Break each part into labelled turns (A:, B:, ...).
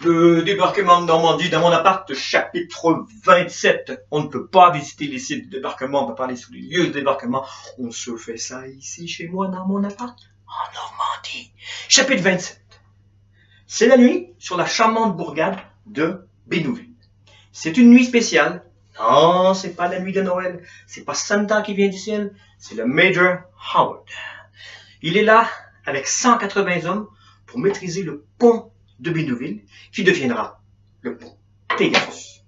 A: Le débarquement de Normandie dans mon appart, chapitre 27. On ne peut pas visiter les sites de débarquement, on ne peut pas aller sous les lieux de débarquement. On se fait ça ici, chez moi, dans mon appart, en Normandie. Chapitre 27. C'est la nuit sur la charmante bourgade de Bénouville. C'est une nuit spéciale. Non, c'est pas la nuit de Noël. C'est pas Santa qui vient du ciel. C'est le Major Howard. Il est là avec 180 hommes pour maîtriser le pont de Bénouville, qui deviendra le pont Pegasus.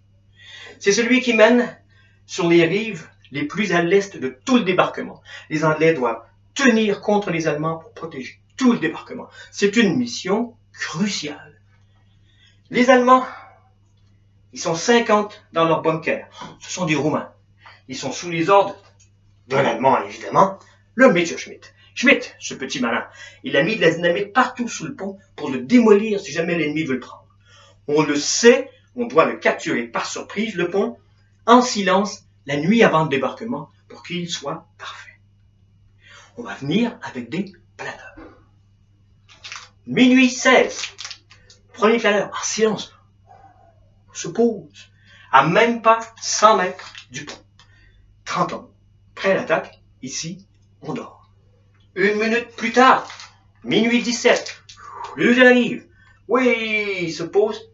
A: C'est celui qui mène sur les rives les plus à l'est de tout le débarquement. Les Anglais doivent tenir contre les Allemands pour protéger tout le débarquement. C'est une mission cruciale. Les Allemands, ils sont 50 dans leur bunker. Ce sont des Roumains. Ils sont sous les ordres d'un Allemand, évidemment, le Major Schmidt. Schmidt, ce petit malin, il a mis de la dynamite partout sous le pont pour le démolir si jamais l'ennemi veut le prendre. On le sait, on doit le capturer par surprise, le pont, en silence, la nuit avant le débarquement, pour qu'il soit parfait. On va venir avec des planeurs. Minuit 16. Premier planeur, en silence, se pose à même pas 100 mètres du pont. 30 hommes, prêts à l'attaque, ici, on dort. Une minute plus tard, minuit 17, le deuxième arrive. Oui, il se pose.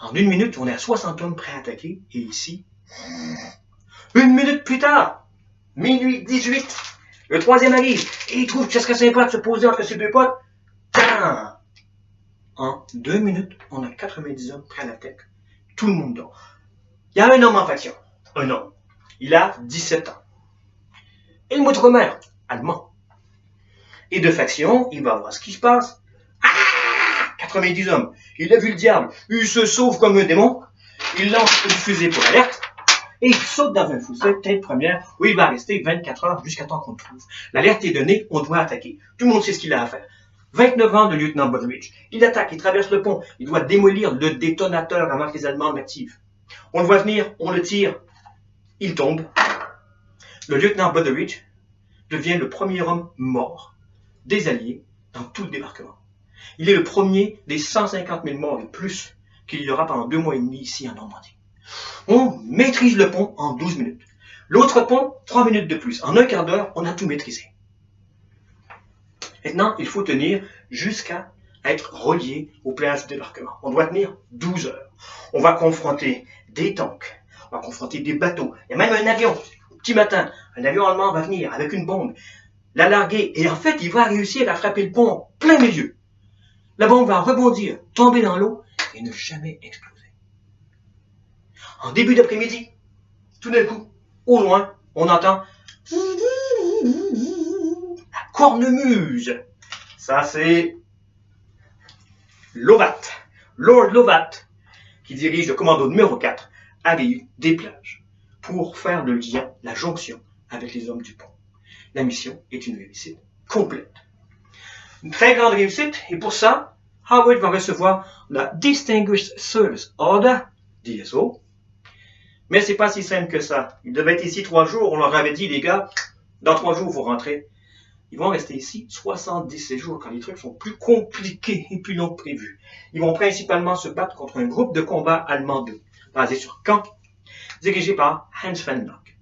A: En une minute, on est à 60 hommes prêts à attaquer, et ici, une minute plus tard, minuit 18, le troisième arrive, et il trouve que ce serait sympa de se poser entre ses deux potes. En 2 minutes, on a 90 hommes prêts à l'attaque. Tout le monde dort. Il y a un homme en faction. Un homme. Il a 17 ans. Helmut Romer, allemand. Et de faction, il va voir ce qui se passe. 90 hommes. Il a vu le diable. Il se sauve comme un démon. Il lance une fusée pour l'alerte. Et il saute dans un fossé, tête première, où il va rester 24 heures jusqu'à temps qu'on le trouve. L'alerte est donnée, on doit attaquer. Tout le monde sait ce qu'il a à faire. 29 ans de lieutenant Budrich. Il attaque, il traverse le pont. Il doit démolir le détonateur avant que les Allemands l'activent. On le voit venir, on le tire. Il tombe. Le lieutenant Budrich devient le premier homme mort des Alliés dans tout le débarquement. Il est le premier des 150 000 morts et plus qu'il y aura pendant 2 mois et demi ici en Normandie. On maîtrise le pont en 12 minutes. L'autre pont, 3 minutes de plus. En un quart d'heure, on a tout maîtrisé. Maintenant, il faut tenir jusqu'à être relié aux plages de débarquement. On doit tenir 12 heures. On va confronter des tanks, on va confronter des bateaux. Il y a même un avion. Au petit matin, un avion allemand va venir avec une bombe, la larguer, et en fait, il va réussir à frapper le pont en plein milieu. La bombe va rebondir, tomber dans l'eau et ne jamais exploser. En début d'après-midi, tout d'un coup, au loin, on entend la cornemuse. Ça, c'est Lovat, Lord Lovat, qui dirige le commando numéro 4 à des plages pour faire le lien, la jonction avec les hommes du pont. La mission est une réussite complète. Une très grande réussite, et pour ça, Howard va recevoir la Distinguished Service Order, DSO. Mais c'est pas si simple que ça. Il devait être ici 3 jours, on leur avait dit, les gars, dans 3 jours, vous rentrez. Ils vont rester ici 77 jours quand les trucs sont plus compliqués et plus longs que prévu. Ils vont principalement se battre contre un groupe de combat allemand basé sur Caen, dirigé par Hans van Locke.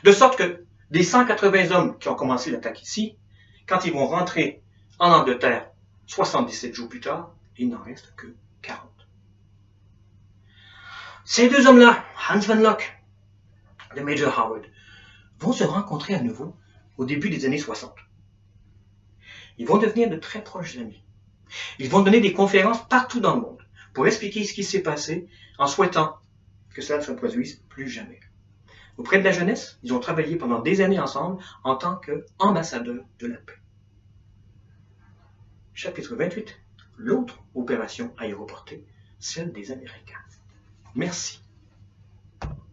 A: De sorte que des 180 hommes qui ont commencé l'attaque ici, quand ils vont rentrer en Angleterre 77 jours plus tard, il n'en reste que 40. Ces deux hommes-là, Hans van Locke et Major Howard, vont se rencontrer à nouveau au début des années 60. Ils vont devenir de très proches amis. Ils vont donner des conférences partout dans le monde pour expliquer ce qui s'est passé en souhaitant que cela ne se produise plus jamais. Auprès de la jeunesse, ils ont travaillé pendant des années ensemble en tant qu'ambassadeurs de la paix. Chapitre 28. L'autre opération aéroportée, celle des Américains. Merci.